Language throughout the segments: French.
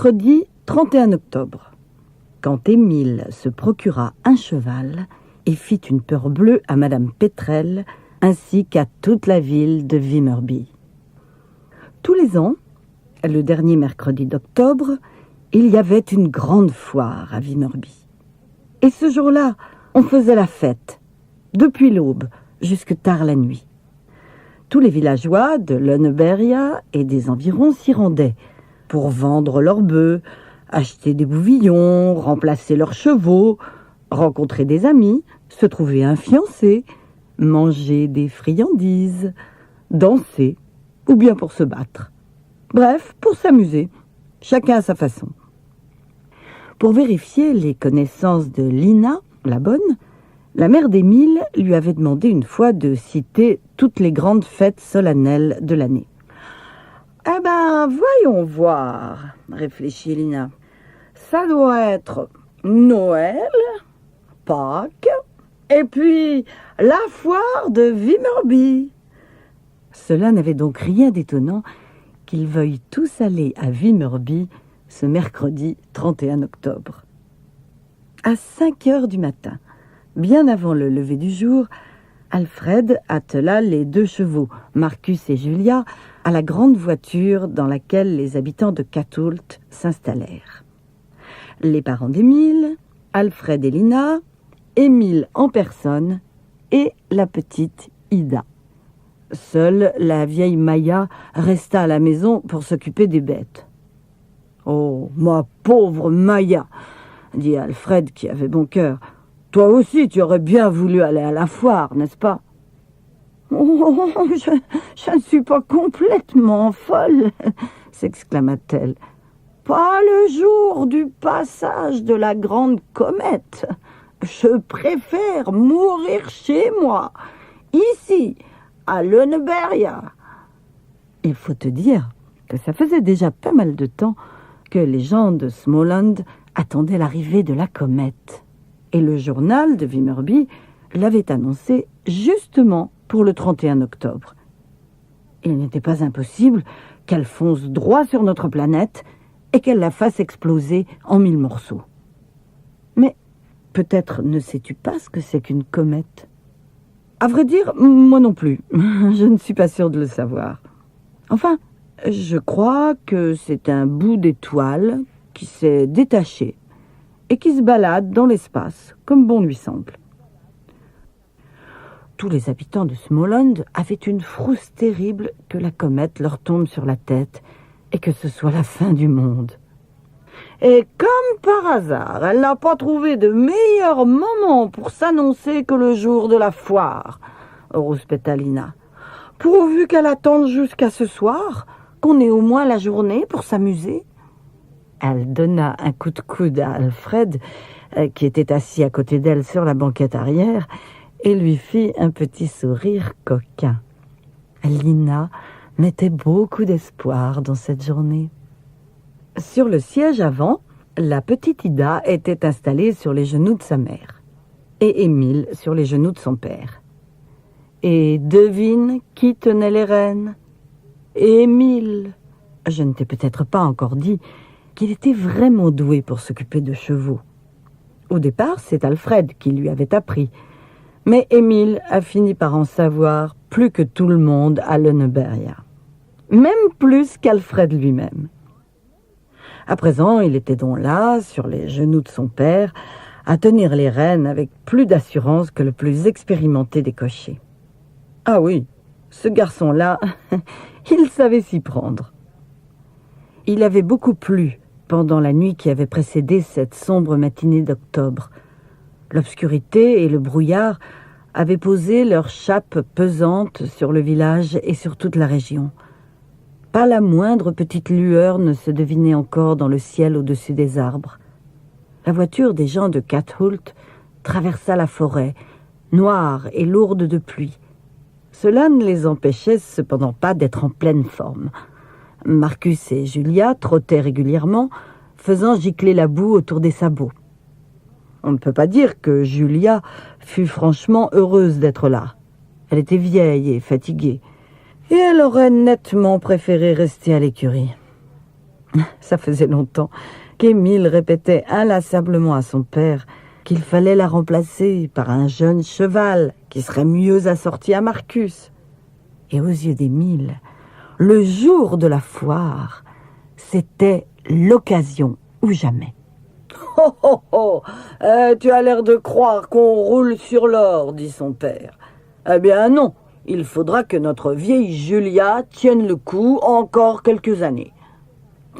mercredi 31 octobre, quand Émile se procura un cheval et fit une peur bleue à Madame Pétrel ainsi qu'à toute la ville de Vimmerby. Tous les ans, le dernier mercredi d'octobre, il y avait une grande foire à Vimmerby. Et ce jour-là, on faisait la fête, depuis l'aube jusque tard la nuit. Tous les villageois de Lönneberga et des environs s'y rendaient pour vendre leurs bœufs, acheter des bouvillons, remplacer leurs chevaux, rencontrer des amis, se trouver un fiancé, manger des friandises, danser, ou bien pour se battre. Bref, pour s'amuser, chacun à sa façon. Pour vérifier les connaissances de Lina, la bonne, la mère d'Émile lui avait demandé une fois de citer toutes les grandes fêtes solennelles de l'année. « Eh ben, voyons voir, » réfléchit Lina. « Ça doit être Noël, Pâques, et puis la foire de Vimmerby. » Cela n'avait donc rien d'étonnant qu'ils veuillent tous aller à Vimmerby ce mercredi 31 octobre. À 5 heures du matin, bien avant le lever du jour, Alfred attela les 2 chevaux, Marcus et Julia, à la grande voiture dans laquelle les habitants de Kathult s'installèrent. Les parents d'Émile, Alfred et Lina, Émile en personne et la petite Ida. Seule la vieille Maya resta à la maison pour s'occuper des bêtes. « Oh, ma pauvre Maya !» dit Alfred qui avait bon cœur. « Toi aussi, tu aurais bien voulu aller à la foire, n'est-ce pas ?»« Oh, je ne suis pas complètement folle !» s'exclama-t-elle. « Pas le jour du passage de la grande comète. Je préfère mourir chez moi, ici, à Lönneberga. » Il faut te dire que ça faisait déjà pas mal de temps que les gens de Småland attendaient l'arrivée de la comète. Et le journal de Vimmerby l'avait annoncé justement pour le 31 octobre. Il n'était pas impossible qu'elle fonce droit sur notre planète et qu'elle la fasse exploser en 1000 morceaux. Mais peut-être ne sais-tu pas ce que c'est qu'une comète ? À vrai dire, moi non plus. Je ne suis pas sûre de le savoir. Enfin, je crois que c'est un bout d'étoile qui s'est détaché et qui se balade dans l'espace, comme bon lui semble. Tous les habitants de Småland avaient une frousse terrible que la comète leur tombe sur la tête et que ce soit la fin du monde. Et comme par hasard, elle n'a pas trouvé de meilleur moment pour s'annoncer que le jour de la foire, rouspéta Lina. Pourvu qu'elle attende jusqu'à ce soir, qu'on ait au moins la journée pour s'amuser. Elle donna un coup de coude à Alfred, qui était assis à côté d'elle sur la banquette arrière, et lui fit un petit sourire coquin. Lina mettait beaucoup d'espoir dans cette journée. Sur le siège avant, la petite Ida était installée sur les genoux de sa mère, et Émile sur les genoux de son père. Et devine qui tenait les rênes ? Émile. Je ne t'ai peut-être pas encore dit qu'il était vraiment doué pour s'occuper de chevaux. Au départ, c'est Alfred qui lui avait appris, mais Émile a fini par en savoir plus que tout le monde à Lönneberga, même plus qu'Alfred lui-même. À présent, il était donc là, sur les genoux de son père, à tenir les rênes avec plus d'assurance que le plus expérimenté des cochers. Ah oui, ce garçon-là, il savait s'y prendre. Il avait beaucoup plu pendant la nuit qui avait précédé cette sombre matinée d'octobre. L'obscurité et le brouillard avaient posé leurs chapes pesantes sur le village et sur toute la région. Pas la moindre petite lueur ne se devinait encore dans le ciel au-dessus des arbres. La voiture des gens de Kathult traversa la forêt, noire et lourde de pluie. Cela ne les empêchait cependant pas d'être en pleine forme. Marcus et Julia trottaient régulièrement, faisant gicler la boue autour des sabots. On ne peut pas dire que Julia fût franchement heureuse d'être là. Elle était vieille et fatiguée, et elle aurait nettement préféré rester à l'écurie. Ça faisait longtemps qu'Émile répétait inlassablement à son père qu'il fallait la remplacer par un jeune cheval qui serait mieux assorti à Marcus. Et aux yeux d'Émile, le jour de la foire, c'était l'occasion ou jamais. « Oh, oh, oh, tu as l'air de croire qu'on roule sur l'or, » dit son père. « Eh bien non, il faudra que notre vieille Julia tienne le coup encore quelques années. »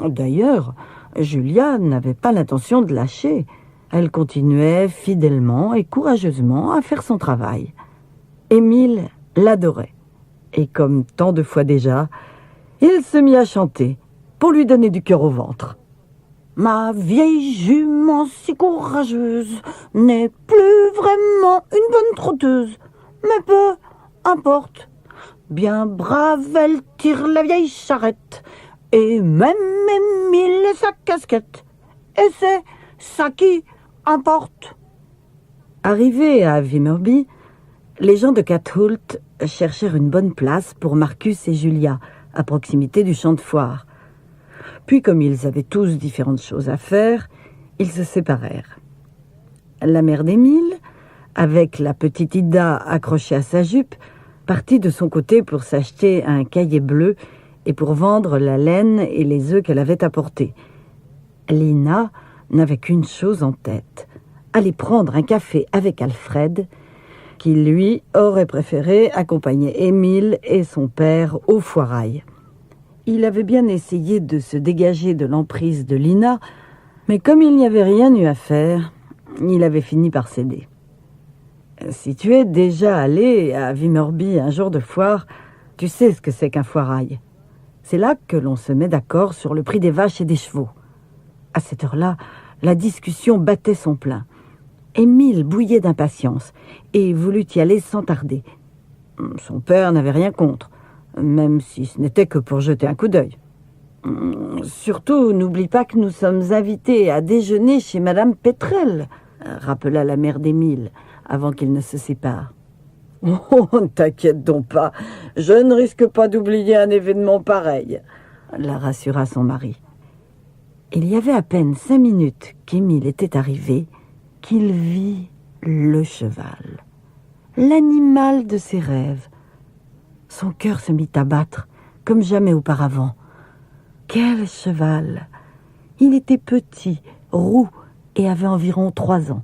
D'ailleurs, Julia n'avait pas l'intention de lâcher. Elle continuait fidèlement et courageusement à faire son travail. Émile l'adorait. Et comme tant de fois déjà, il se mit à chanter pour lui donner du cœur au ventre. « Ma vieille jument si courageuse n'est plus vraiment une bonne trotteuse, mais peu importe. Bien brave, elle tire la vieille charrette, et même Émile et sa casquette. Et c'est ça qui importe. » Arrivés à Vimmerby, les gens de Cathoult cherchèrent une bonne place pour Marcus et Julia, à proximité du champ de foire. Puis, comme ils avaient tous différentes choses à faire, ils se séparèrent. La mère d'Émile, avec la petite Ida accrochée à sa jupe, partit de son côté pour s'acheter un cahier bleu et pour vendre la laine et les œufs qu'elle avait apportés. Lina n'avait qu'une chose en tête, aller prendre un café avec Alfred, qui, lui, aurait préféré accompagner Émile et son père au foirail. Il avait bien essayé de se dégager de l'emprise de Lina, mais comme il n'y avait rien eu à faire, il avait fini par céder. Si tu es déjà allé à Vimmerby un jour de foire, tu sais ce que c'est qu'un foirail. C'est là que l'on se met d'accord sur le prix des vaches et des chevaux. À cette heure-là, la discussion battait son plein. Émile bouillait d'impatience et voulut y aller sans tarder. Son père n'avait rien contre, même si ce n'était que pour jeter un coup d'œil. « Surtout, n'oublie pas que nous sommes invités à déjeuner chez Madame Pétrel, » rappela la mère d'Émile, avant qu'ils ne se séparent. « Oh, ne t'inquiète donc pas, je ne risque pas d'oublier un événement pareil, » la rassura son mari. Il y avait à peine 5 minutes qu'Émile était arrivé, qu'il vit le cheval, l'animal de ses rêves. Son cœur se mit à battre comme jamais auparavant. Quel cheval! Il était petit, roux et avait environ 3 ans.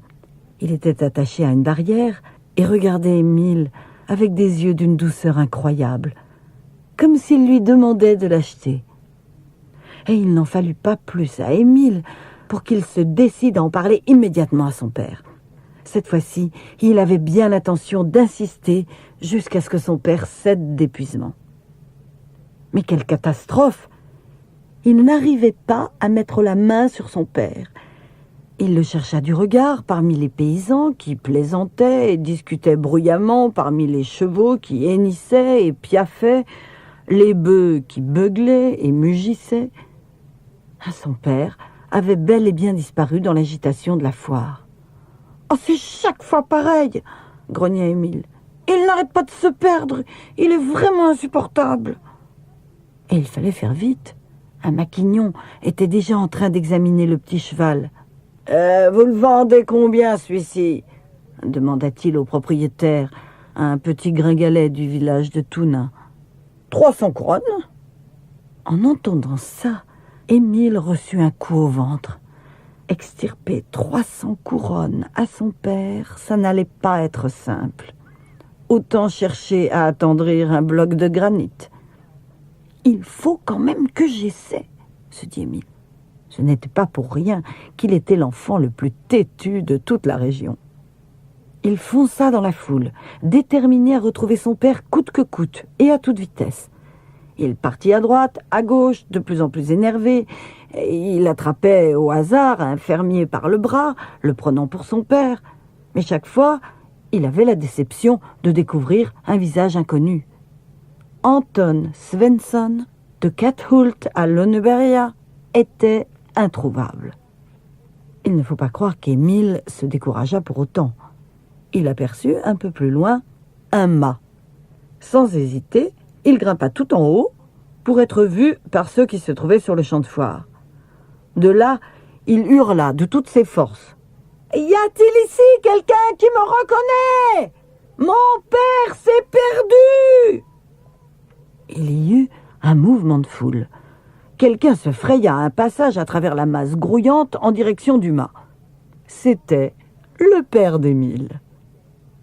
Il était attaché à une barrière et regardait Émile avec des yeux d'une douceur incroyable, comme s'il lui demandait de l'acheter. Et il n'en fallut pas plus à Émile pour qu'il se décide à en parler immédiatement à son père. Cette fois-ci, il avait bien l'intention d'insister jusqu'à ce que son père cède d'épuisement. Mais quelle catastrophe! Il n'arrivait pas à mettre la main sur son père. Il le chercha du regard parmi les paysans qui plaisantaient et discutaient bruyamment, parmi les chevaux qui hennissaient et piaffaient, les bœufs qui beuglaient et mugissaient. Son père avait bel et bien disparu dans l'agitation de la foire. « Oh, c'est chaque fois pareil !» grogna Émile. « Il n'arrête pas de se perdre, il est vraiment insupportable !» Et il fallait faire vite. Un maquignon était déjà en train d'examiner le petit cheval. « Vous le vendez combien, celui-ci » demanda-t-il au propriétaire, un petit gringalet du village de Touna. « 300 couronnes ?» En entendant ça, Émile reçut un coup au ventre. Extirper 300 couronnes à son père, ça n'allait pas être simple. Autant chercher à attendrir un bloc de granit. « Il faut quand même que j'essaie, » se dit Émile. Ce n'était pas pour rien qu'il était l'enfant le plus têtu de toute la région. Il fonça dans la foule, déterminé à retrouver son père coûte que coûte et à toute vitesse. Il partit à droite, à gauche, de plus en plus énervé. Il attrapait au hasard un fermier par le bras, le prenant pour son père. Mais chaque fois, il avait la déception de découvrir un visage inconnu. Anton Svensson, de Cathoult à Lonneberga, était introuvable. Il ne faut pas croire qu'Émile se découragea pour autant. Il aperçut un peu plus loin un mât. Sans hésiter, il grimpa tout en haut pour être vu par ceux qui se trouvaient sur le champ de foire. De là, il hurla de toutes ses forces. « Y a-t-il ici quelqu'un qui me reconnaît? Mon père s'est perdu !» Il y eut un mouvement de foule. Quelqu'un se fraya un passage à travers la masse grouillante en direction du mât. C'était le père d'Émile.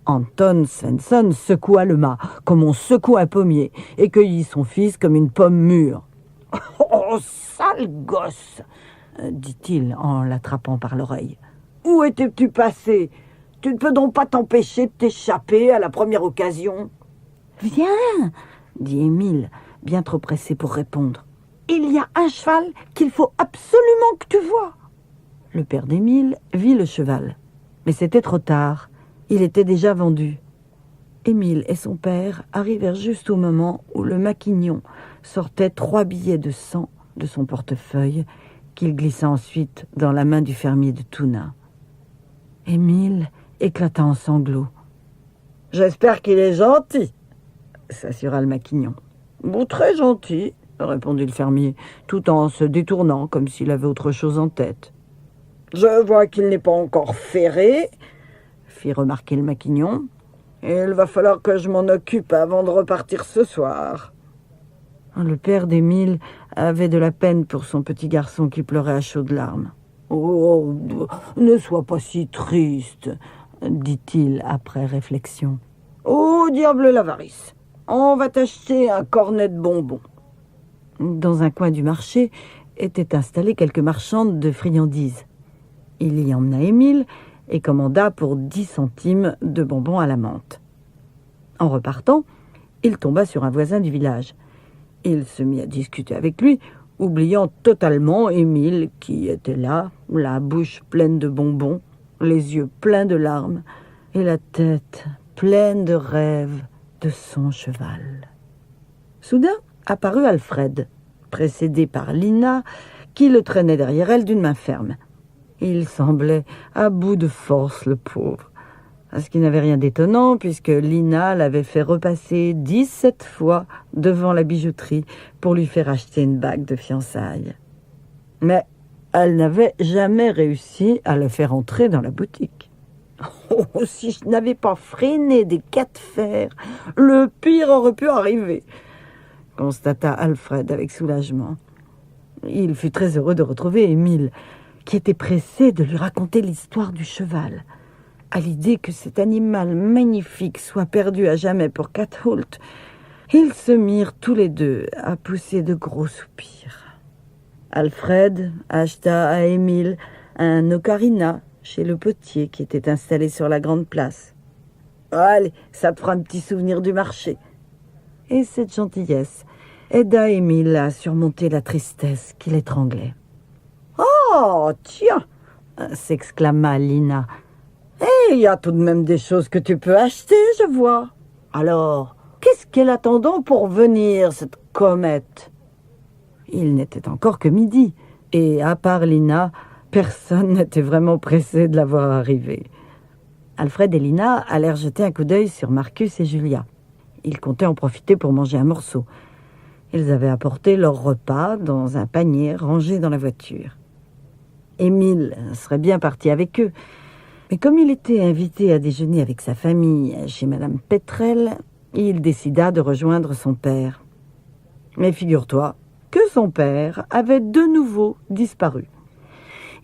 Anton Svensson secoua le mât comme on secoue un pommier et cueillit son fils comme une pomme mûre. « Oh, sale gosse !» dit-il en l'attrapant par l'oreille. « Où étais-tu passé? Tu ne peux donc pas t'empêcher de t'échapper à la première occasion. »« Viens !» dit Émile, bien trop pressé pour répondre. « Il y a un cheval qu'il faut absolument que tu vois. » Le père d'Émile vit le cheval, mais c'était trop tard. Il était déjà vendu. Émile et son père arrivèrent juste au moment où le maquignon sortait 3 billets de 100 de son portefeuille qu'il glissa ensuite dans la main du fermier de Touna. Émile éclata en sanglots. « J'espère qu'il est gentil, » s'assura le maquignon. « Bon, très gentil, » répondit le fermier, tout en se détournant comme s'il avait autre chose en tête. « Je vois qu'il n'est pas encore ferré, » fit remarquer le maquignon. « Il va falloir que je m'en occupe avant de repartir ce soir. » Le père d'Émile avait de la peine pour son petit garçon qui pleurait à chaudes larmes. « Oh, ne sois pas si triste, » dit-il après réflexion. « Oh, diable l'avarice, on va t'acheter un cornet de bonbons. » Dans un coin du marché étaient installées quelques marchandes de friandises. Il y emmena Émile et commanda pour 10 centimes de bonbons à la menthe. En repartant, il tomba sur un voisin du village. Il se mit à discuter avec lui, oubliant totalement Émile qui était là, la bouche pleine de bonbons, les yeux pleins de larmes et la tête pleine de rêves de son cheval. Soudain apparut Alfred, précédé par Lina, qui le traînait derrière elle d'une main ferme. Il semblait à bout de force, le pauvre. Ce qui n'avait rien d'étonnant, puisque Lina l'avait fait repasser 17 fois devant la bijouterie pour lui faire acheter une bague de fiançailles. Mais elle n'avait jamais réussi à le faire entrer dans la boutique. Oh, si je n'avais pas freiné des 4 fers, le pire aurait pu arriver, constata Alfred avec soulagement. Il fut très heureux de retrouver Émile, qui était pressé de lui raconter l'histoire du cheval. À l'idée que cet animal magnifique soit perdu à jamais pour Cathoult, ils se mirent tous les deux à pousser de gros soupirs. Alfred acheta à Émile un ocarina chez le potier qui était installé sur la grande place. « Allez, ça te fera un petit souvenir du marché. » Et cette gentillesse aida Émile à surmonter la tristesse qui l'étranglait. « Oh, tiens !» s'exclama Lina. « Il y a tout de même des choses que tu peux acheter, je vois. Alors, qu'est-ce qu'elle attend donc pour venir, cette comète ?» Il n'était encore que midi, et à part Lina, personne n'était vraiment pressé de la voir arriver. Alfred et Lina allèrent jeter un coup d'œil sur Marcus et Julia. Ils comptaient en profiter pour manger un morceau. Ils avaient apporté leur repas dans un panier rangé dans la voiture. Émile serait bien parti avec eux, mais comme il était invité à déjeuner avec sa famille chez Madame Pétrel, il décida de rejoindre son père. Mais figure-toi que son père avait de nouveau disparu.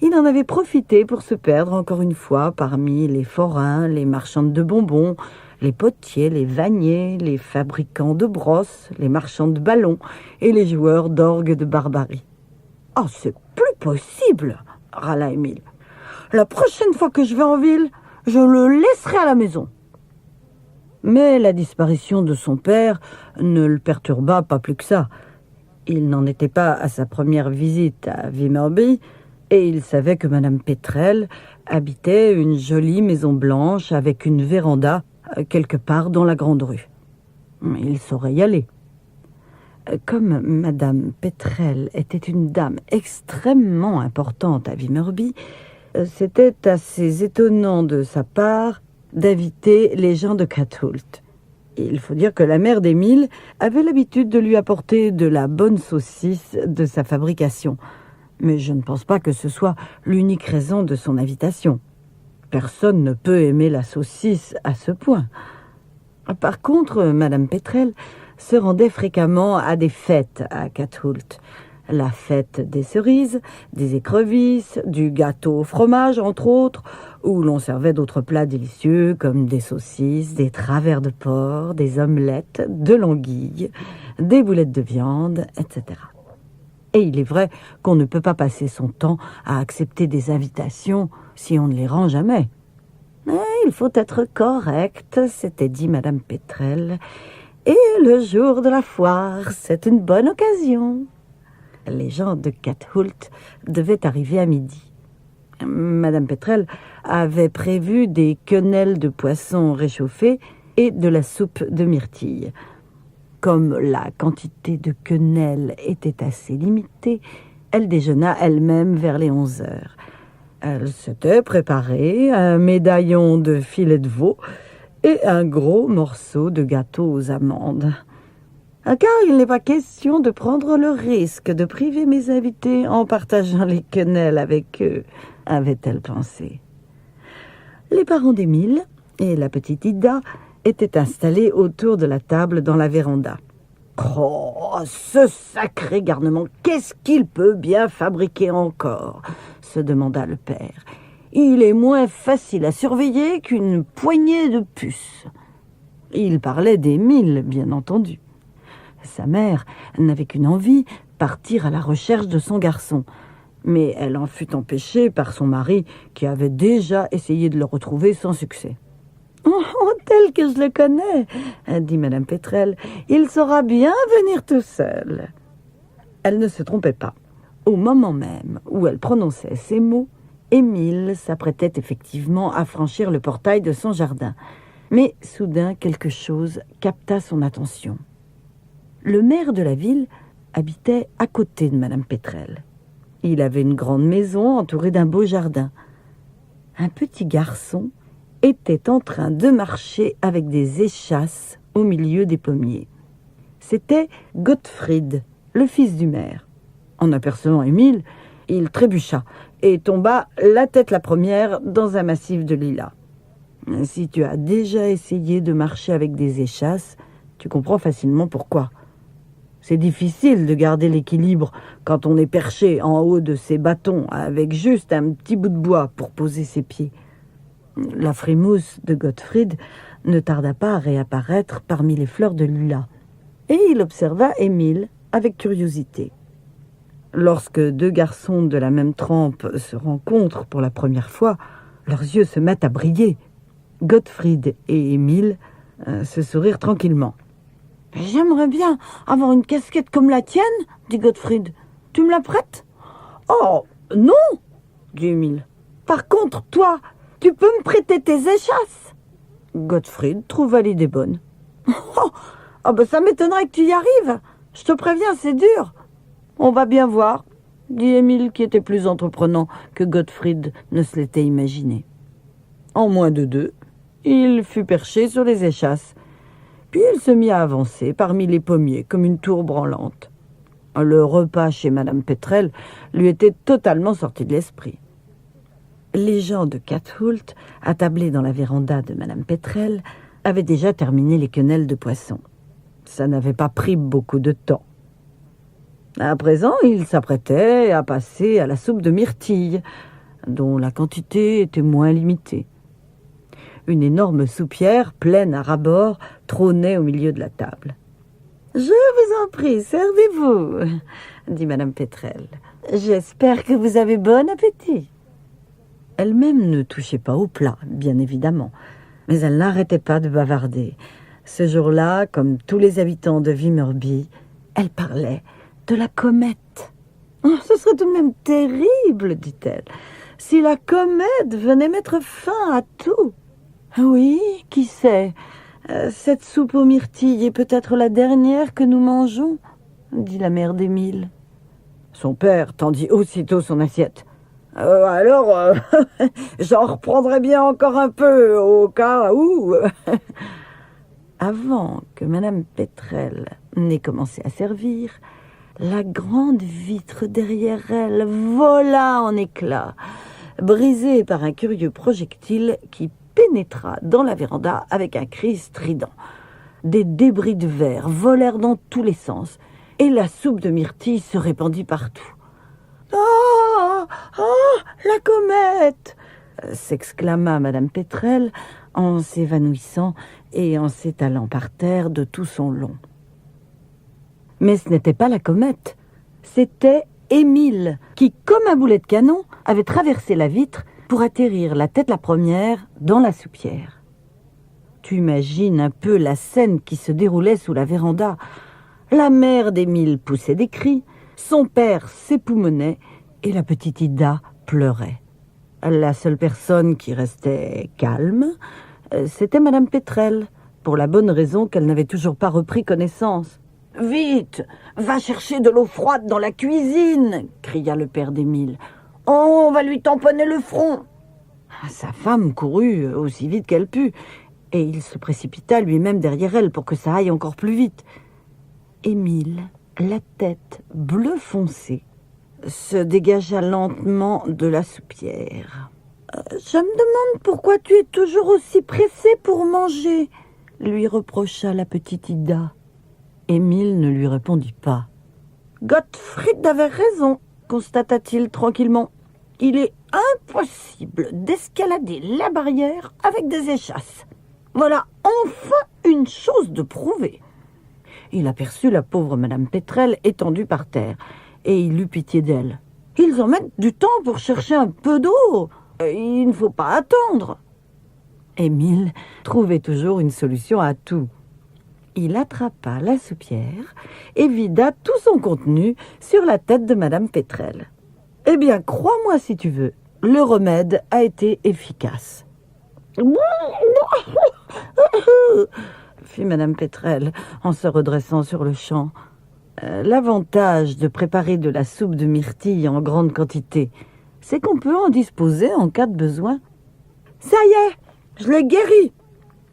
Il en avait profité pour se perdre encore une fois parmi les forains, les marchandes de bonbons, les potiers, les vanniers, les fabricants de brosses, les marchands de ballons et les joueurs d'orgue de barbarie. « Oh, c'est plus possible !» râla Émile. « La prochaine fois que je vais en ville, je le laisserai à la maison. » Mais la disparition de son père ne le perturba pas plus que ça. Il n'en était pas à sa première visite à Vimmerby, et il savait que Madame Pétrel habitait une jolie maison blanche avec une véranda quelque part dans la grande rue. Il saurait y aller. Comme Madame Pétrel était une dame extrêmement importante à Vimmerby, c'était assez étonnant de sa part d'inviter les gens de Cathoult. Il faut dire que la mère d'Émile avait l'habitude de lui apporter de la bonne saucisse de sa fabrication. Mais je ne pense pas que ce soit l'unique raison de son invitation. Personne ne peut aimer la saucisse à ce point. Par contre, Madame Pétrel se rendait fréquemment à des fêtes à Cathoult. La fête des cerises, des écrevisses, du gâteau au fromage, entre autres, où l'on servait d'autres plats délicieux comme des saucisses, des travers de porc, des omelettes, de l'anguille, des boulettes de viande, etc. Et il est vrai qu'on ne peut pas passer son temps à accepter des invitations si on ne les rend jamais. Mais il faut être correct, s'était dit Madame Pétrel, et le jour de la foire, c'est une bonne occasion. Les gens de Cathoult devaient arriver à midi. Madame Pétrel avait prévu des quenelles de poisson réchauffées et de la soupe de myrtille. Comme la quantité de quenelles était assez limitée, elle déjeuna elle-même vers les 11 heures. Elle s'était préparée un médaillon de filet de veau et un gros morceau de gâteau aux amandes. Car il n'est pas question de prendre le risque de priver mes invités en partageant les quenelles avec eux, avait-elle pensé. Les parents d'Émile et la petite Ida étaient installés autour de la table dans la véranda. « Oh, ce sacré garnement, qu'est-ce qu'il peut bien fabriquer encore ?» se demanda le père. « Il est moins facile à surveiller qu'une poignée de puces. » Il parlait d'Émile, bien entendu. Sa mère n'avait qu'une envie, partir à la recherche de son garçon. Mais elle en fut empêchée par son mari, qui avait déjà essayé de le retrouver sans succès. « Oh, tel que je le connais, » dit Madame Pétrel, « il saura bien venir tout seul. » Elle ne se trompait pas. Au moment même où elle prononçait ces mots, Émile s'apprêtait effectivement à franchir le portail de son jardin. Mais soudain, quelque chose capta son attention. Le maire de la ville habitait à côté de Madame Pétrel. Il avait une grande maison entourée d'un beau jardin. Un petit garçon était en train de marcher avec des échasses au milieu des pommiers. C'était Gottfried, le fils du maire. En apercevant Émile, il trébucha et tomba la tête la première dans un massif de lilas. Si tu as déjà essayé de marcher avec des échasses, tu comprends facilement pourquoi. C'est difficile de garder l'équilibre quand on est perché en haut de ses bâtons avec juste un petit bout de bois pour poser ses pieds. La frimousse de Gottfried ne tarda pas à réapparaître parmi les fleurs de lilas, et il observa Émile avec curiosité. Lorsque deux garçons de la même trempe se rencontrent pour la première fois, leurs yeux se mettent à briller. Gottfried et Émile se sourirent tranquillement. « J'aimerais bien avoir une casquette comme la tienne, dit Gottfried. Tu me la prêtes ? »« Oh, non, dit Émile. Par contre, toi, tu peux me prêter tes échasses ?» Gottfried trouva l'idée bonne. « Oh, ben ça m'étonnerait que tu y arrives. Je te préviens, c'est dur. »« On va bien voir, » dit Émile, qui était plus entreprenant que Gottfried ne se l'était imaginé. En moins de 2, il fut perché sur les échasses. Puis il se mit à avancer parmi les pommiers comme une tour branlante. Le repas chez Madame Pétrel lui était totalement sorti de l'esprit. Les gens de Cathoult, attablés dans la véranda de Madame Pétrel, avaient déjà terminé les quenelles de poisson. Ça n'avait pas pris beaucoup de temps. À présent, ils s'apprêtaient à passer à la soupe de myrtille, dont la quantité était moins limitée. Une énorme soupière, pleine à ras-bord, trônait au milieu de la table. « Je vous en prie, servez-vous, » dit Madame Pétrel. « J'espère que vous avez bon appétit. » Elle-même ne touchait pas au plat, bien évidemment, mais elle n'arrêtait pas de bavarder. Ce jour-là, comme tous les habitants de Vimmerby, elle parlait de la comète. Oh, « Ce serait tout de même terrible, dit-elle, si la comète venait mettre fin à tout. » « Oui, qui sait, cette soupe aux myrtilles est peut-être la dernière que nous mangeons, » dit la mère d'Émile. Son père tendit aussitôt son assiette. « Alors, j'en reprendrai bien encore un peu, au cas où. » Avant que Madame Pétrel n'ait commencé à servir, La grande vitre derrière elle vola en éclats, brisée par un curieux projectile qui pénétra dans la véranda avec un cri strident. Des débris de verre volèrent dans tous les sens, et la soupe de myrtille se répandit partout. « Oh, oh, la comète !» s'exclama Madame Pétrel en s'évanouissant et en s'étalant par terre de tout son long. Mais ce n'était pas la comète, c'était Émile, qui, comme un boulet de canon, avait traversé la vitre pour atterrir la tête la première dans la soupière. Tu imagines un peu la scène qui se déroulait sous la véranda. La mère d'Émile poussait des cris, son père s'époumonnait et la petite Ida pleurait. La seule personne qui restait calme, c'était Madame Pétrel, pour la bonne raison qu'elle n'avait toujours pas repris connaissance. « Vite, va chercher de l'eau froide dans la cuisine !» cria le père d'Émile. « On va lui tamponner le front !» Sa femme courut aussi vite qu'elle put, et il se précipita lui-même derrière elle pour que ça aille encore plus vite. Émile, la tête bleu foncé, se dégagea lentement de la soupière. « Je me demande pourquoi tu es toujours aussi pressé pour manger, » lui reprocha la petite Ida. Émile ne lui répondit pas. « Gottfried avait raison, » constata-t-il tranquillement. « Il est impossible d'escalader la barrière avec des échasses. Voilà enfin une chose de prouvée. » Il aperçut la pauvre Madame Pétrel étendue par terre, et il eut pitié d'elle. « Ils en mettent du temps pour chercher un peu d'eau. Il ne faut pas attendre. » Émile trouvait toujours une solution à tout. Il attrapa la soupière et vida tout son contenu sur la tête de Madame Pétrel. « Eh bien, crois-moi si tu veux, le remède a été efficace. » fit Madame Pétrel en se redressant sur le champ. L'avantage de préparer de la soupe de myrtille en grande quantité, c'est qu'on peut en disposer en cas de besoin. « Ça y est, je l'ai guéri !»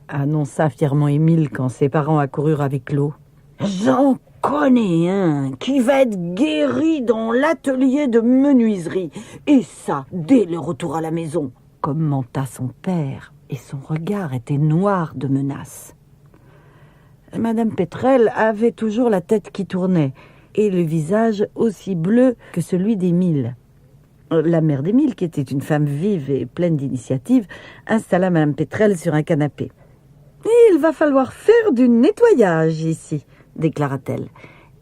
annonça fièrement Émile quand ses parents accoururent avec l'eau. « J'en connais un qui va être guéri dans l'atelier de menuiserie, et ça, dès le retour à la maison !» commenta son père, et son regard était noir de menace. Madame Pétrel avait toujours la tête qui tournait, et le visage aussi bleu que celui d'Émile. La mère d'Émile, qui était une femme vive et pleine d'initiative, installa Madame Pétrel sur un canapé. « Il va falloir faire du nettoyage ici, » déclara-t-elle,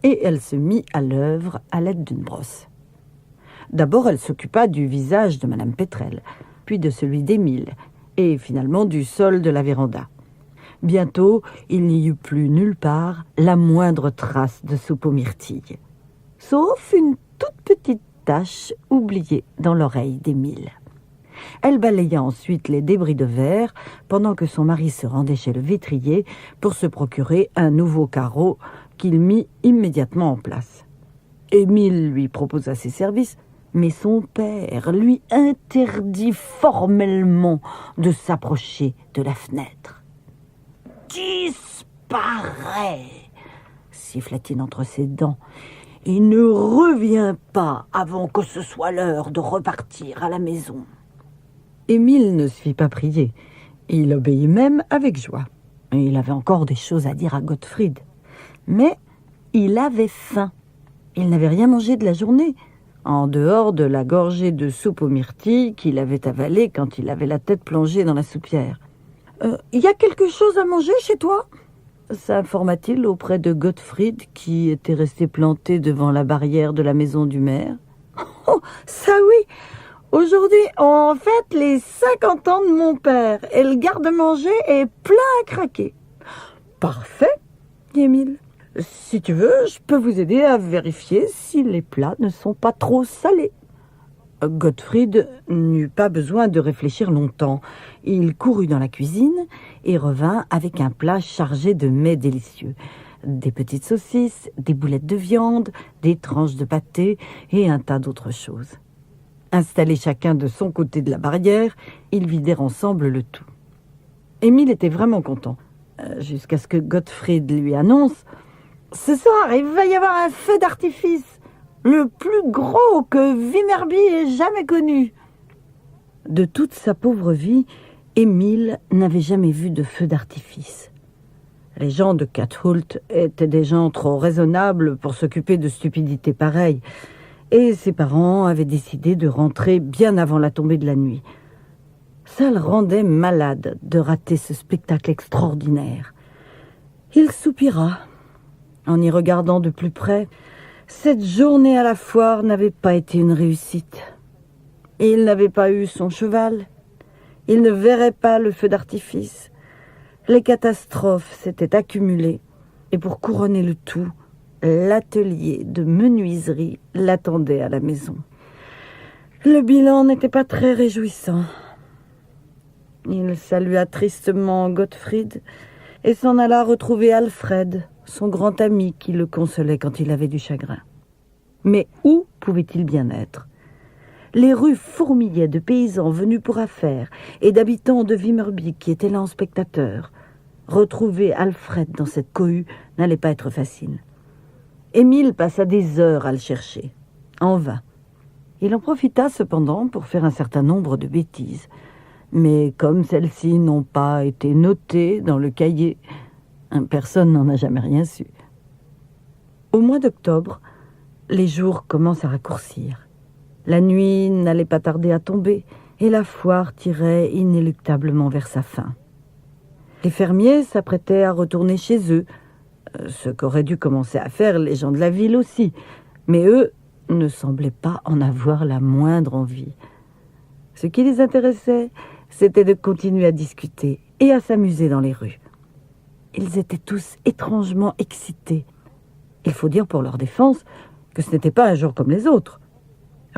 et elle se mit à l'œuvre à l'aide d'une brosse. D'abord, elle s'occupa du visage de Madame Pétrel, puis de celui d'Émile, et finalement du sol de la véranda. Bientôt, il n'y eut plus nulle part la moindre trace de soupe aux myrtilles, sauf une toute petite tache oubliée dans l'oreille d'Émile. Elle balaya ensuite les débris de verre pendant que son mari se rendait chez le vitrier pour se procurer un nouveau carreau qu'il mit immédiatement en place. Émile lui proposa ses services, mais son père lui interdit formellement de s'approcher de la fenêtre. « Disparaît !» siffla-t-il entre ses dents. « Et ne reviens pas avant que ce soit l'heure de repartir à la maison. » Émile ne se fit pas prier. Il obéit même avec joie. Il avait encore des choses à dire à Gottfried. Mais il avait faim. Il n'avait rien mangé de la journée, en dehors de la gorgée de soupe aux myrtilles qu'il avait avalée quand il avait la tête plongée dans la soupière. « Y a quelque chose à manger chez toi ?» s'informa-t-il auprès de Gottfried, qui était resté planté devant la barrière de la maison du maire. « Oh, ça oui! Aujourd'hui, on fête les 50 ans de mon père, et le garde-manger est plein à craquer. »« Parfait, » dit Émile. « Si tu veux, je peux vous aider à vérifier si les plats ne sont pas trop salés. » Gottfried n'eut pas besoin de réfléchir longtemps. Il courut dans la cuisine et revint avec un plat chargé de mets délicieux. Des petites saucisses, des boulettes de viande, des tranches de pâté et un tas d'autres choses. Installés chacun de son côté de la barrière, ils vidèrent ensemble le tout. Émile était vraiment content, jusqu'à ce que Gottfried lui annonce « Ce soir, il va y avoir un feu d'artifice, le plus gros que Vimmerby ait jamais connu. » De toute sa pauvre vie, Émile n'avait jamais vu de feu d'artifice. Les gens de Cathoult étaient des gens trop raisonnables pour s'occuper de stupidités pareilles, et ses parents avaient décidé de rentrer bien avant la tombée de la nuit. Ça le rendait malade de rater ce spectacle extraordinaire. Il soupira. En y regardant de plus près, cette journée à la foire n'avait pas été une réussite. Il n'avait pas eu son cheval. Il ne verrait pas le feu d'artifice. Les catastrophes s'étaient accumulées. Et pour couronner le tout, l'atelier de menuiserie l'attendait à la maison. Le bilan n'était pas très réjouissant. Il salua tristement Gottfried et s'en alla retrouver Alfred, son grand ami qui le consolait quand il avait du chagrin. Mais où pouvait-il bien être ? Les rues fourmillaient de paysans venus pour affaires et d'habitants de Vimmerby qui étaient là en spectateurs. Retrouver Alfred dans cette cohue n'allait pas être facile. Émile passa des heures à le chercher, en vain. Il en profita cependant pour faire un certain nombre de bêtises. Mais comme celles-ci n'ont pas été notées dans le cahier, personne n'en a jamais rien su. Au mois d'octobre, les jours commencent à raccourcir. La nuit n'allait pas tarder à tomber et la foire tirait inéluctablement vers sa fin. Les fermiers s'apprêtaient à retourner chez eux, ce qu'auraient dû commencer à faire les gens de la ville aussi, mais eux ne semblaient pas en avoir la moindre envie. Ce qui les intéressait, c'était de continuer à discuter et à s'amuser dans les rues. Ils étaient tous étrangement excités. Il faut dire pour leur défense que ce n'était pas un jour comme les autres.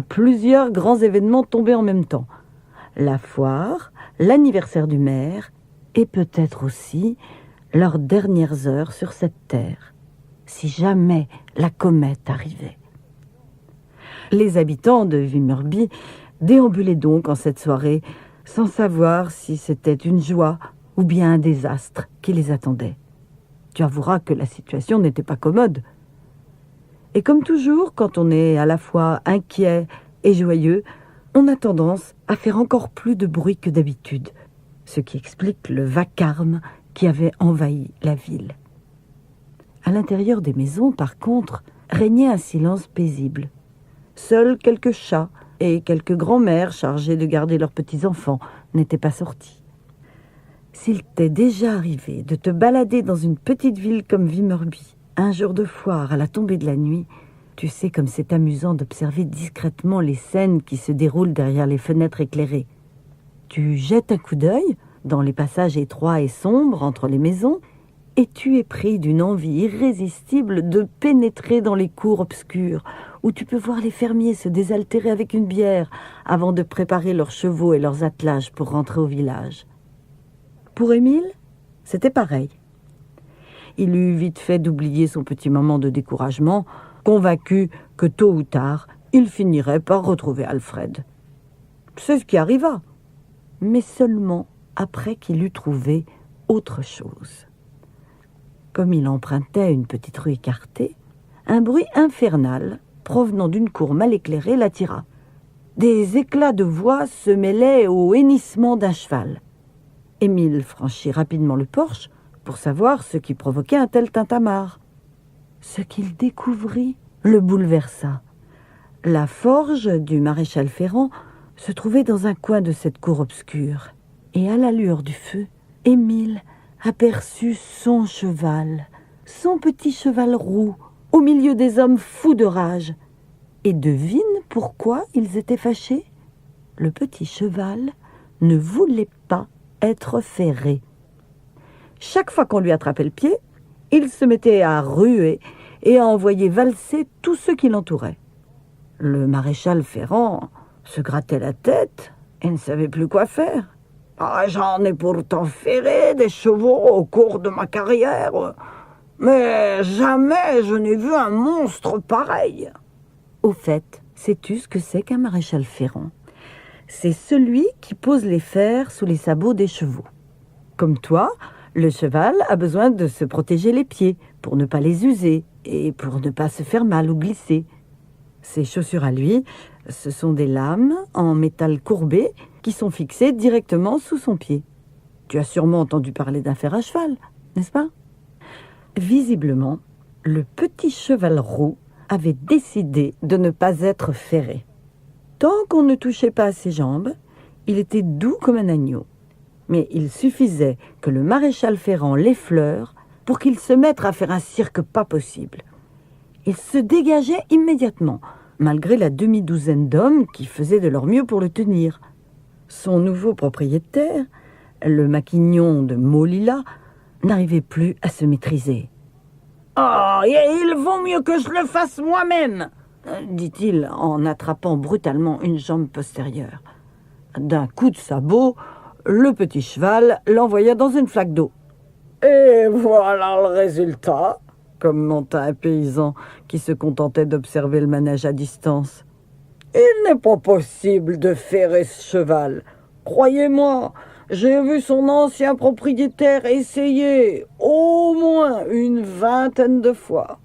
Plusieurs grands événements tombaient en même temps. La foire, l'anniversaire du maire et peut-être aussi leurs dernières heures sur cette terre, si jamais la comète arrivait. Les habitants de Vimmerby déambulaient donc en cette soirée sans savoir si c'était une joie ou bien un désastre qui les attendait. Tu avoueras que la situation n'était pas commode. Et comme toujours, quand on est à la fois inquiet et joyeux, on a tendance à faire encore plus de bruit que d'habitude, ce qui explique le vacarme qui avait envahi la ville. À l'intérieur des maisons, par contre, régnait un silence paisible. Seuls quelques chats et quelques grands-mères chargées de garder leurs petits-enfants n'étaient pas sortis. S'il t'est déjà arrivé de te balader dans une petite ville comme Vimmerby, un jour de foire à la tombée de la nuit, tu sais comme c'est amusant d'observer discrètement les scènes qui se déroulent derrière les fenêtres éclairées. Tu jettes un coup d'œil dans les passages étroits et sombres entre les maisons et tu es pris d'une envie irrésistible de pénétrer dans les cours obscures où tu peux voir les fermiers se désaltérer avec une bière avant de préparer leurs chevaux et leurs attelages pour rentrer au village. Pour Émile, c'était pareil. Il eut vite fait d'oublier son petit moment de découragement, convaincu que tôt ou tard, il finirait par retrouver Alfred. C'est ce qui arriva, mais seulement après qu'il eut trouvé autre chose. Comme il empruntait une petite rue écartée, un bruit infernal, provenant d'une cour mal éclairée, l'attira. Des éclats de voix se mêlaient au hennissement d'un cheval. Émile franchit rapidement le porche pour savoir ce qui provoquait un tel tintamarre. Ce qu'il découvrit le bouleversa. La forge du maréchal Ferrand se trouvait dans un coin de cette cour obscure, et à la lueur du feu, Émile aperçut son cheval, son petit cheval roux, au milieu des hommes fous de rage. Et devine pourquoi ils étaient fâchés. Le petit cheval ne voulait pas être ferré. Chaque fois qu'on lui attrapait le pied, il se mettait à ruer et à envoyer valser tous ceux qui l'entouraient. Le maréchal Ferrand se grattait la tête et ne savait plus quoi faire. « Ah, j'en ai pourtant ferré des chevaux au cours de ma carrière, mais jamais je n'ai vu un monstre pareil. » Au fait, sais-tu ce que c'est qu'un maréchal Ferrand ? C'est celui qui pose les fers sous les sabots des chevaux. Comme toi, Le cheval a besoin de se protéger les pieds pour ne pas les user et pour ne pas se faire mal ou glisser. Ses chaussures à lui, ce sont des lames en métal courbé qui sont fixées directement sous son pied. Tu as sûrement entendu parler d'un fer à cheval, n'est-ce pas? Visiblement, le petit cheval roux avait décidé de ne pas être ferré. Tant qu'on ne touchait pas à ses jambes, il était doux comme un agneau. Mais il suffisait que le maréchal Ferrand l'effleure pour qu'il se mette à faire un cirque pas possible. Il se dégageait immédiatement, malgré la demi-douzaine d'hommes qui faisaient de leur mieux pour le tenir. Son nouveau propriétaire, le maquignon de Molila, n'arrivait plus à se maîtriser. « Oh, il vaut mieux que je le fasse moi-même !» dit-il en attrapant brutalement une jambe postérieure. D'un coup de sabot, le petit cheval l'envoya dans une flaque d'eau. « Et voilà le résultat !» commenta un paysan qui se contentait d'observer le manège à distance. « Il n'est pas possible de ferrer ce cheval. Croyez-moi, j'ai vu son ancien propriétaire essayer au moins une vingtaine de fois. »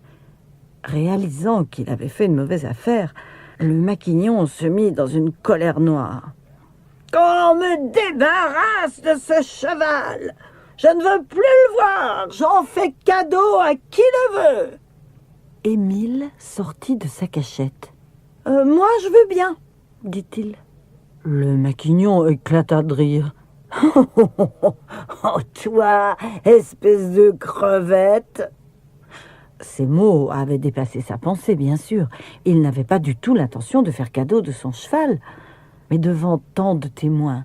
Réalisant qu'il avait fait une mauvaise affaire, le maquignon se mit dans une colère noire. « Qu'on me débarrasse de ce cheval! Je ne veux plus le voir! J'en fais cadeau à qui le veut !» Émile sortit de sa cachette. « Moi, je veux bien, » dit-il. Le maquignon éclata de rire. « Oh, toi, espèce de crevette !» Ces mots avaient dépassé sa pensée, bien sûr. Il n'avait pas du tout l'intention de faire cadeau de son cheval. Mais devant tant de témoins,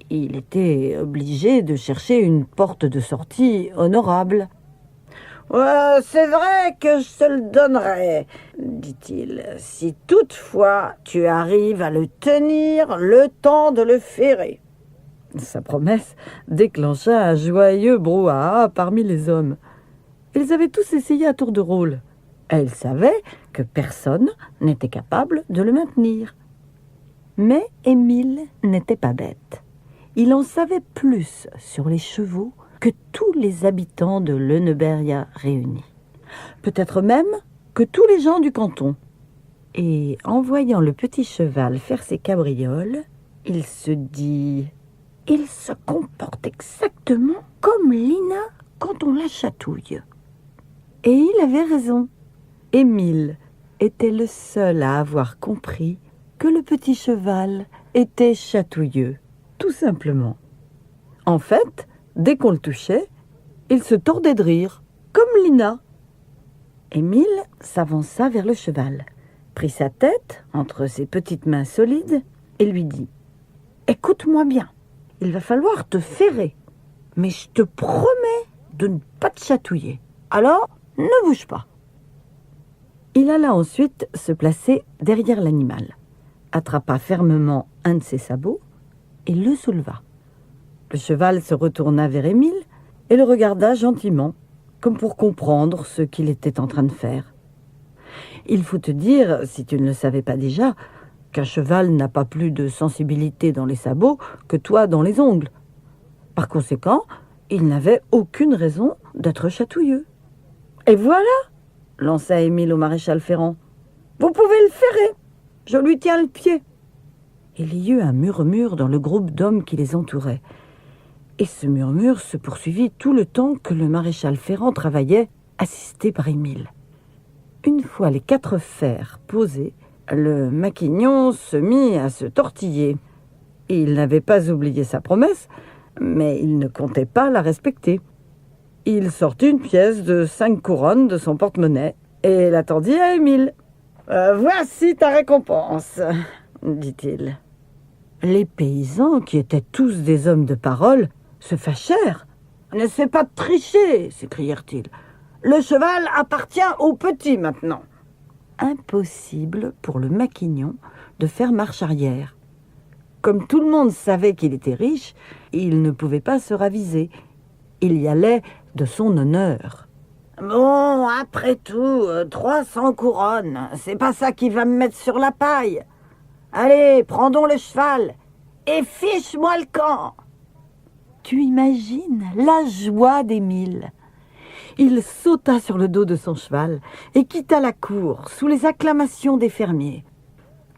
il était obligé de chercher une porte de sortie honorable. « C'est vrai que je te le donnerai, » dit-il, « si toutefois tu arrives à le tenir le temps de le ferrer. » Sa promesse déclencha un joyeux brouhaha parmi les hommes. Ils avaient tous essayé à tour de rôle. Et ils savaient que personne n'était capable de le maintenir. Mais Émile n'était pas bête. Il en savait plus sur les chevaux que tous les habitants de Lennebergia réunis. Peut-être même que tous les gens du canton. Et en voyant le petit cheval faire ses cabrioles, il se dit « Il se comporte exactement comme Lina quand on la chatouille. » Et il avait raison. Émile était le seul à avoir compris que le petit cheval était chatouilleux, tout simplement. En fait, dès qu'on le touchait, il se tordait de rire, comme Lina. Émile s'avança vers le cheval, prit sa tête entre ses petites mains solides et lui dit « Écoute-moi bien, il va falloir te ferrer, mais je te promets de ne pas te chatouiller. Alors, ne bouge pas. » Il alla ensuite se placer derrière l'animal, attrapa fermement un de ses sabots et le souleva. Le cheval se retourna vers Émile et le regarda gentiment, comme pour comprendre ce qu'il était en train de faire. Il faut te dire, si tu ne le savais pas déjà, qu'un cheval n'a pas plus de sensibilité dans les sabots que toi dans les ongles. Par conséquent, il n'avait aucune raison d'être chatouilleux. « Et voilà !» lança Émile au maréchal Ferrand. « Vous pouvez le ferrer, je lui tiens le pied. » Il y eut un murmure dans le groupe d'hommes qui les entourait. Et ce murmure se poursuivit tout le temps que le maréchal Ferrand travaillait, assisté par Émile. Une fois les 4 fers posés, le maquignon se mit à se tortiller. Il n'avait pas oublié sa promesse, mais il ne comptait pas la respecter. Il sortit une pièce de 5 couronnes de son porte-monnaie et la tendit à Émile. « Voici ta récompense, » dit-il. Les paysans, qui étaient tous des hommes de parole, se fâchèrent. « N'essaie pas de tricher !» s'écrièrent-ils. « Le cheval appartient au petit maintenant. » Impossible pour le maquignon de faire marche arrière. Comme tout le monde savait qu'il était riche, il ne pouvait pas se raviser. Il y allait de son honneur. « Bon, après tout, 300 couronnes, c'est pas ça qui va me mettre sur la paille. Allez, prends donc le cheval et fiche-moi le camp. » Tu imagines la joie d'Émile. Il sauta sur le dos de son cheval et quitta la cour sous les acclamations des fermiers.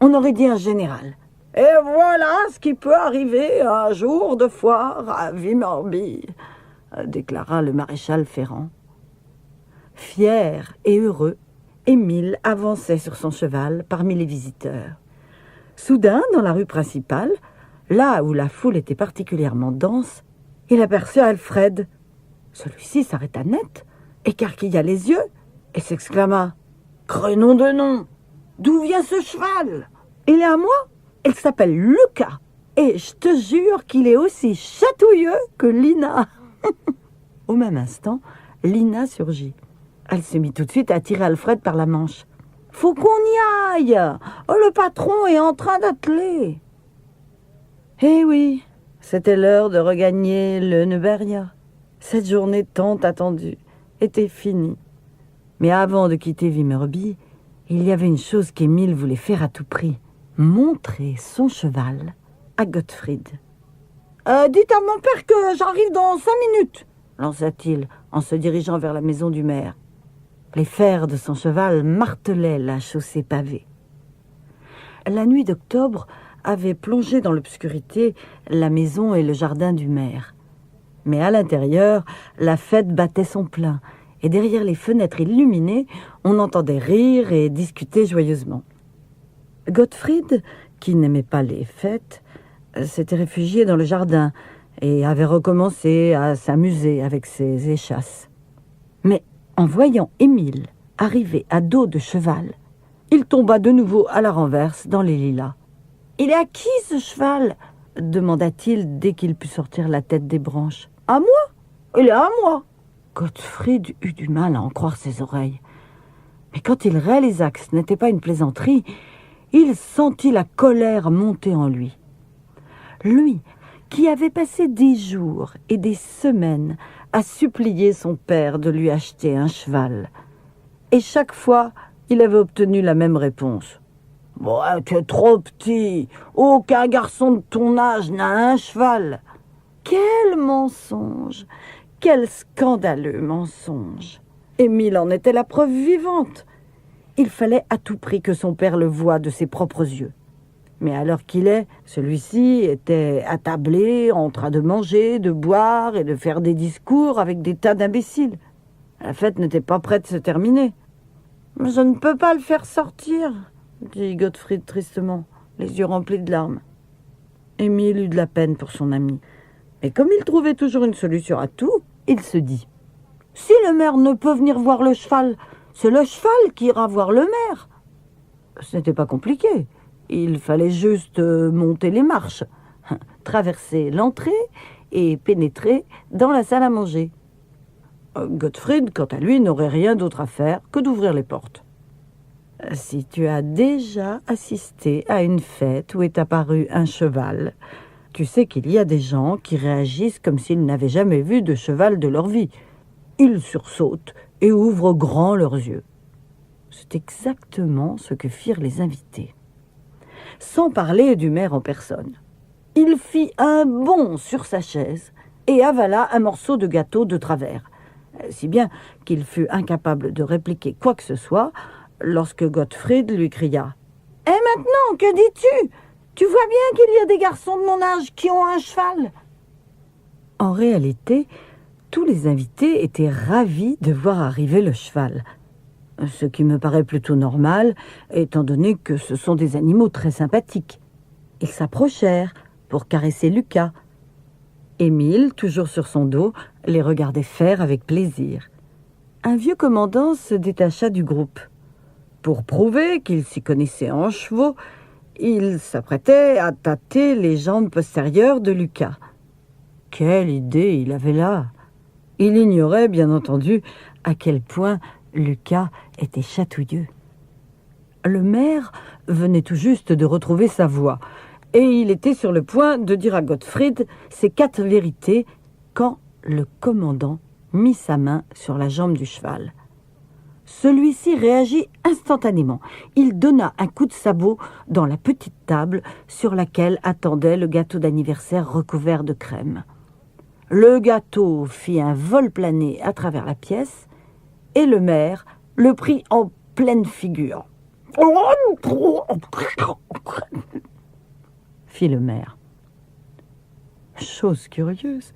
On aurait dit un général. « Et voilà ce qui peut arriver un jour de foire à Vimorby », déclara le maréchal Ferrand. Fier et heureux, Émile avançait sur son cheval parmi les visiteurs. Soudain, dans la rue principale, là où la foule était particulièrement dense, il aperçut Alfred. Celui-ci s'arrêta net, écarquilla les yeux et s'exclama « Crénom de nom! D'où vient ce cheval? Il est à moi? Il s'appelle Lucas, et je te jure qu'il est aussi chatouilleux que Lina. » Au même instant, Lina surgit. Elle se mit tout de suite à tirer Alfred par la manche. « Faut qu'on y aille! Oh, le patron est en train d'atteler !» Eh oui, c'était l'heure de regagner le Neubergia. Cette journée tant attendue était finie. Mais avant de quitter Vimmerby, il y avait une chose qu'Émile voulait faire à tout prix. Montrer son cheval à Gottfried. « Dites à mon père que j'arrive dans 5 minutes !» lança-t-il en se dirigeant vers la maison du maire. Les fers de son cheval martelaient la chaussée pavée. La nuit d'octobre avait plongé dans l'obscurité la maison et le jardin du maire. Mais à l'intérieur, la fête battait son plein, et derrière les fenêtres illuminées, on entendait rire et discuter joyeusement. Gottfried, qui n'aimait pas les fêtes, s'était réfugié dans le jardin et avait recommencé à s'amuser avec ses échasses. Mais en voyant Émile arriver à dos de cheval, il tomba de nouveau à la renverse dans les lilas. « Il est à qui ce cheval ?» demanda-t-il dès qu'il put sortir la tête des branches. « À moi? Il est à moi !» Gottfried eut du mal à en croire ses oreilles. Mais quand il réalisa que ce n'était pas une plaisanterie, il sentit la colère monter en lui. Lui, qui avait passé des jours et des semaines à supplier son père de lui acheter un cheval. Et chaque fois, il avait obtenu la même réponse. « Bon, tu es trop petit. Aucun garçon de ton âge n'a un cheval. » Quel mensonge! Quel scandaleux mensonge! Émile en était la preuve vivante. Il fallait à tout prix que son père le voie de ses propres yeux. Mais à l'heure qu'il est, celui-ci était attablé, en train de manger, de boire et de faire des discours avec des tas d'imbéciles. La fête n'était pas prête de se terminer. « Mais je ne peux pas le faire sortir », dit Gottfried tristement, les yeux remplis de larmes. Émile eut de la peine pour son ami. Mais comme il trouvait toujours une solution à tout, il se dit « Si le maire ne peut venir voir le cheval, c'est le cheval qui ira voir le maire. » Ce n'était pas compliqué. Il fallait juste monter les marches, traverser l'entrée et pénétrer dans la salle à manger. Gottfried, quant à lui, n'aurait rien d'autre à faire que d'ouvrir les portes. Si tu as déjà assisté à une fête où est apparu un cheval, tu sais qu'il y a des gens qui réagissent comme s'ils n'avaient jamais vu de cheval de leur vie. Ils sursautent et ouvrent grand leurs yeux. C'est exactement ce que firent les invités. Sans parler du maire en personne. Il fit un bond sur sa chaise et avala un morceau de gâteau de travers, si bien qu'il fut incapable de répliquer quoi que ce soit lorsque Gottfried lui cria « Et maintenant, que dis-tu? Tu vois bien qu'il y a des garçons de mon âge qui ont un cheval ?» En réalité, tous les invités étaient ravis de voir arriver le cheval. Ce qui me paraît plutôt normal, étant donné que ce sont des animaux très sympathiques. Ils s'approchèrent pour caresser Lucas. Émile, toujours sur son dos, les regardait faire avec plaisir. Un vieux commandant se détacha du groupe. Pour prouver qu'il s'y connaissait en chevaux, il s'apprêtait à tâter les jambes postérieures de Lucas. Quelle idée il avait là! Il ignorait, bien entendu, à quel point Lucas était chatouilleux. Le maire venait tout juste de retrouver sa voix, et il était sur le point de dire à Gottfried ses 4 vérités quand le commandant mit sa main sur la jambe du cheval. Celui-ci réagit instantanément. Il donna un coup de sabot dans la petite table sur laquelle attendait le gâteau d'anniversaire recouvert de crème. Le gâteau fit un vol plané à travers la pièce et le maire le prit en pleine figure. Fit le maire. Chose curieuse,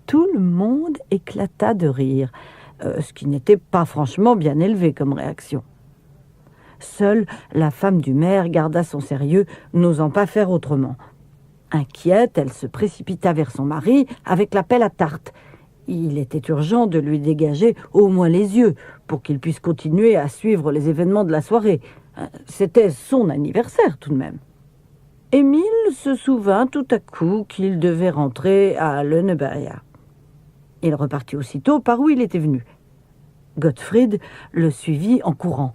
tout le monde éclata de rire, ce qui n'était pas franchement bien élevé comme réaction. Seule la femme du maire garda son sérieux, n'osant pas faire autrement. Inquiète, elle se précipita vers son mari avec la pelle à tarte. Il était urgent de lui dégager au moins les yeux pour qu'il puisse continuer à suivre les événements de la soirée. C'était son anniversaire tout de même. Émile se souvint tout à coup qu'il devait rentrer à Lönneberga. Il repartit aussitôt par où il était venu. Gottfried le suivit en courant.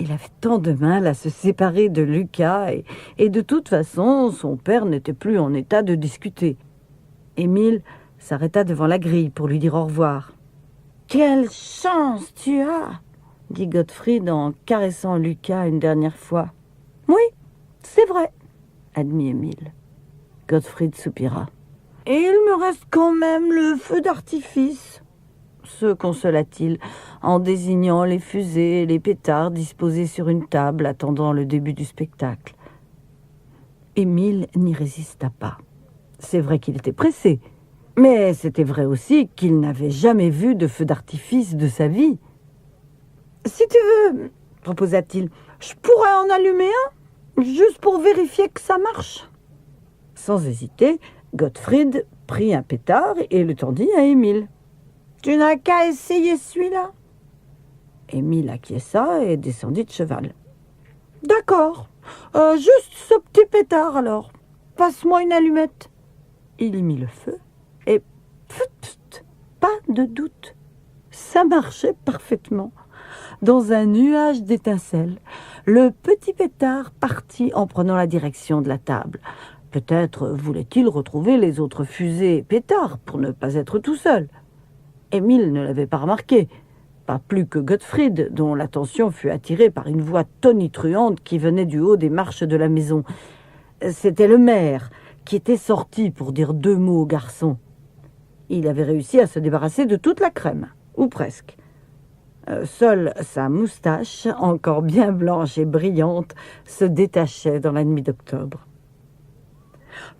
Il avait tant de mal à se séparer de Lucas et de toute façon, son père n'était plus en état de discuter. Émile s'arrêta devant la grille pour lui dire au revoir. « Quelle chance tu as !» dit Gottfried en caressant Lucas une dernière fois. « Oui, c'est vrai !» admit Émile. Gottfried soupira. « Et il me reste quand même le feu d'artifice !» se consola-t-il en désignant les fusées et les pétards disposés sur une table attendant le début du spectacle. Émile n'y résista pas. C'est vrai qu'il était pressé, mais c'était vrai aussi qu'il n'avait jamais vu de feu d'artifice de sa vie. « Si tu veux, proposa-t-il, je pourrais en allumer un, juste pour vérifier que ça marche. » Sans hésiter, Gottfried prit un pétard et le tendit à Émile. « Tu n'as qu'à essayer celui-là. » Émile acquiesça et descendit de cheval. « D'accord, juste ce petit pétard alors. Passe-moi une allumette. » Il y mit le feu et pfft, pas de doute, ça marchait parfaitement. Dans un nuage d'étincelles, le petit pétard partit en prenant la direction de la table. Peut-être voulait-il retrouver les autres fusées et pétards pour ne pas être tout seul. Émile ne l'avait pas remarqué, pas plus que Gottfried, dont l'attention fut attirée par une voix tonitruante qui venait du haut des marches de la maison. C'était le maire, qui était sorti pour dire 2 mots au garçon. Il avait réussi à se débarrasser de toute la crème, ou presque. Seule sa moustache, encore bien blanche et brillante, se détachait dans la nuit d'octobre.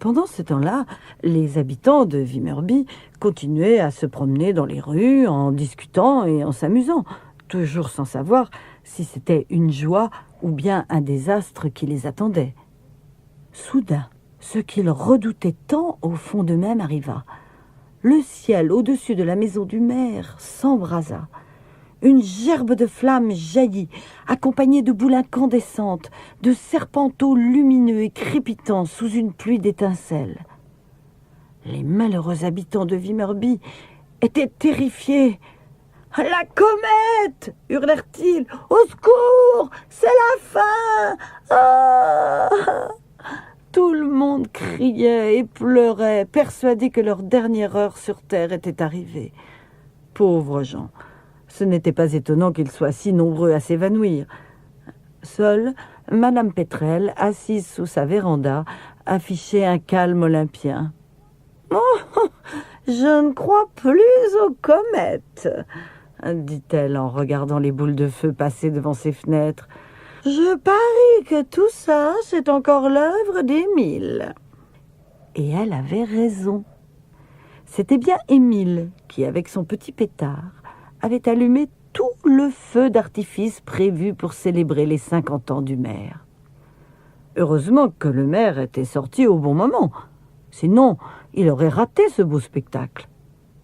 Pendant ce temps-là, les habitants de Vimmerby continuaient à se promener dans les rues en discutant et en s'amusant, toujours sans savoir si c'était une joie ou bien un désastre qui les attendait. Soudain, ce qu'ils redoutaient tant au fond d'eux-mêmes arriva. Le ciel au-dessus de la maison du maire s'embrasa. Une gerbe de flammes jaillit, accompagnée de boules incandescentes, de serpenteaux lumineux et crépitants sous une pluie d'étincelles. Les malheureux habitants de Vimmerby étaient terrifiés. « La comète !» hurlèrent-ils. « Au secours ! C'est la fin ! Ah !» Tout le monde criait et pleurait, persuadés que leur dernière heure sur terre était arrivée. Pauvres gens! Ce n'était pas étonnant qu'ils soient si nombreux à s'évanouir. Seule, Madame Pétrel, assise sous sa véranda, affichait un calme olympien. « Oh, je ne crois plus aux comètes !» dit-elle en regardant les boules de feu passer devant ses fenêtres. « Je parie que tout ça, c'est encore l'œuvre d'Émile. » Et elle avait raison. C'était bien Émile qui, avec son petit pétard, avait allumé tout le feu d'artifice prévu pour célébrer les 50 ans du maire. Heureusement que le maire était sorti au bon moment. Sinon, il aurait raté ce beau spectacle.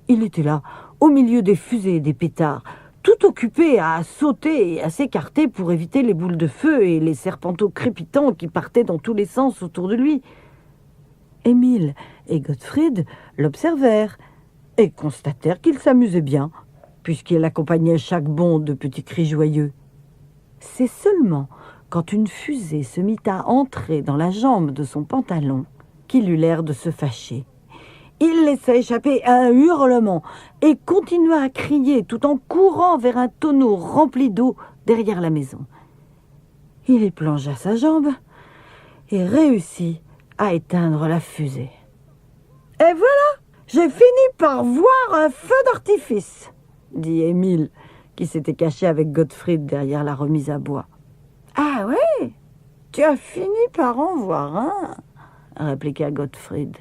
Il était là, au milieu des fusées et des pétards, tout occupé à sauter et à s'écarter pour éviter les boules de feu et les serpenteaux crépitants qui partaient dans tous les sens autour de lui. Émile et Gottfried l'observèrent et constatèrent qu'il s'amusait bien, puisqu'il accompagnait chaque bond de petits cris joyeux. C'est seulement quand une fusée se mit à entrer dans la jambe de son pantalon qu'il eut l'air de se fâcher. Il laissa échapper un hurlement et continua à crier tout en courant vers un tonneau rempli d'eau derrière la maison. Il y plongea sa jambe et réussit à éteindre la fusée. « Et voilà, J'ai fini par voir un feu d'artifice, dit Émile, qui s'était caché avec Gottfried derrière la remise à bois. Ah ouais, tu as fini par en voir un, répliqua Gottfried.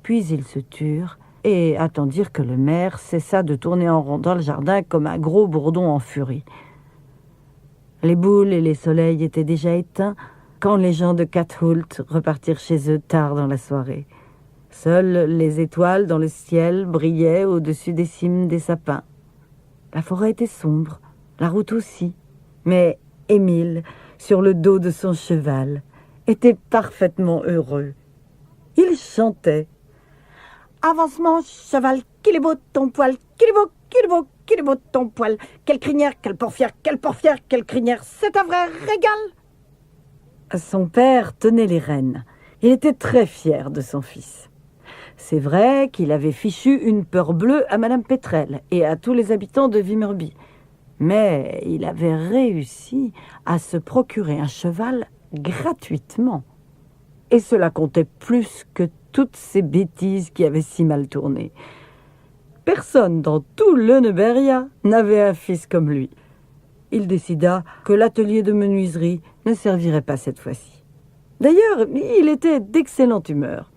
Puis ils se turent et attendirent que le maire cessa de tourner en rond dans le jardin comme un gros bourdon en furie. Les boules et les soleils étaient déjà éteints quand les gens de Kathult repartirent chez eux tard dans la soirée. Seules les étoiles dans le ciel brillaient au-dessus des cimes des sapins. La forêt était sombre, la route aussi, mais Émile, sur le dos de son cheval, était parfaitement heureux. Il chantait. « Avancement, cheval, qu'il est beau ton poil, qu'il est beau, qu'il est beau, qu'il est beau ton poil. Quelle crinière, quelle porfière, quelle crinière, c'est un vrai régal !» Son père tenait les rênes. Il était très fier de son fils. C'est vrai qu'il avait fichu une peur bleue à Madame Pétrel et à tous les habitants de Vimmerby. Mais il avait réussi à se procurer un cheval gratuitement. Et cela comptait plus que toutes ces bêtises qui avaient si mal tourné. Personne dans tout Lönnebergia n'avait un fils comme lui. Il décida que l'atelier de menuiserie ne servirait pas cette fois-ci. D'ailleurs, il était d'excellente humeur.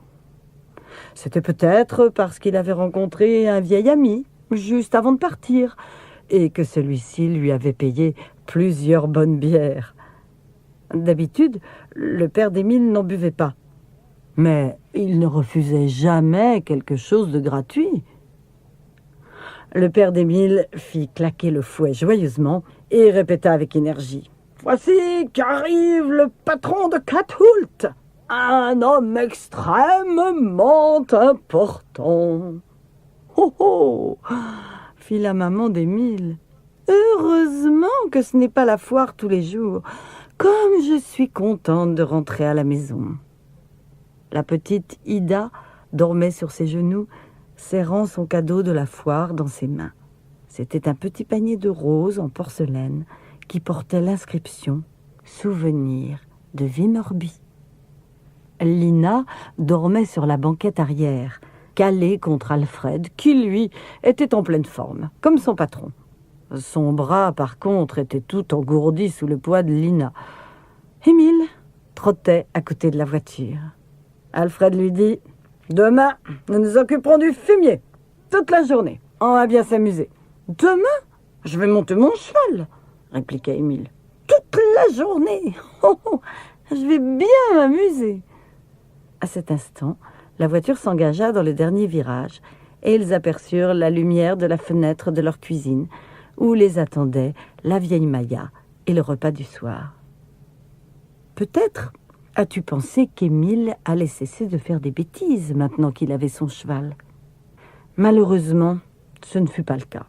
C'était peut-être parce qu'il avait rencontré un vieil ami juste avant de partir et que celui-ci lui avait payé plusieurs bonnes bières. D'habitude, le père d'Émile n'en buvait pas. Mais il ne refusait jamais quelque chose de gratuit. Le père d'Émile fit claquer le fouet joyeusement et répéta avec énergie. « Voici qu'arrive le patron de Kathult, un homme extrêmement important. »« Oh oh !» fit la maman d'Émile. « Heureusement que ce n'est pas la foire tous les jours. Comme je suis contente de rentrer à la maison. » La petite Ida dormait sur ses genoux, serrant son cadeau de la foire dans ses mains. C'était un petit panier de roses en porcelaine qui portait l'inscription « Souvenir de Vimmerby ». Lina dormait sur la banquette arrière, calée contre Alfred, qui, lui, était en pleine forme, comme son patron. Son bras, par contre, était tout engourdi sous le poids de Lina. Émile trottait à côté de la voiture. Alfred lui dit « Demain, nous nous occuperons du fumier, toute la journée. On va bien s'amuser. »« Demain, je vais monter mon cheval, » répliqua Émile. « Toute la journée. Oh, oh, je vais bien m'amuser. » À cet instant, la voiture s'engagea dans le dernier virage et ils aperçurent la lumière de la fenêtre de leur cuisine où les attendaient la vieille Maya et le repas du soir. Peut-être as-tu pensé qu'Émile allait cesser de faire des bêtises maintenant qu'il avait son cheval? Malheureusement, ce ne fut pas le cas.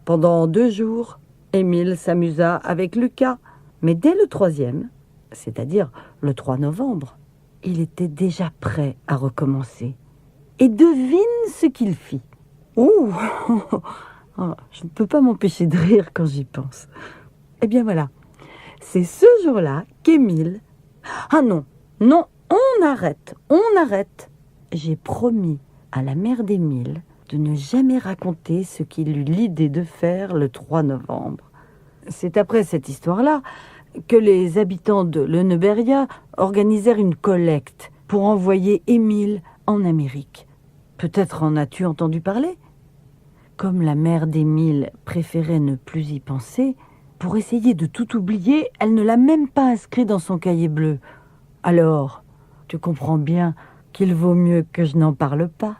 Pendant 2 jours, Émile s'amusa avec Lucas, mais dès le 3e, c'est-à-dire le 3 novembre, il était déjà prêt à recommencer. Et devine ce qu'il fit. Ouh, je ne peux pas m'empêcher de rire quand j'y pense. Eh bien voilà, c'est ce jour-là qu'Émile... Ah non, on arrête. J'ai promis à la mère d'Émile de ne jamais raconter ce qu'il eut l'idée de faire le 3 novembre. C'est après cette histoire-là que les habitants de Lönnebergia organisèrent une collecte pour envoyer Émile en Amérique. Peut-être en as-tu entendu parler? Comme la mère d'Émile préférait ne plus y penser, pour essayer de tout oublier, elle ne l'a même pas inscrit dans son cahier bleu. Alors, tu comprends bien qu'il vaut mieux que je n'en parle pas.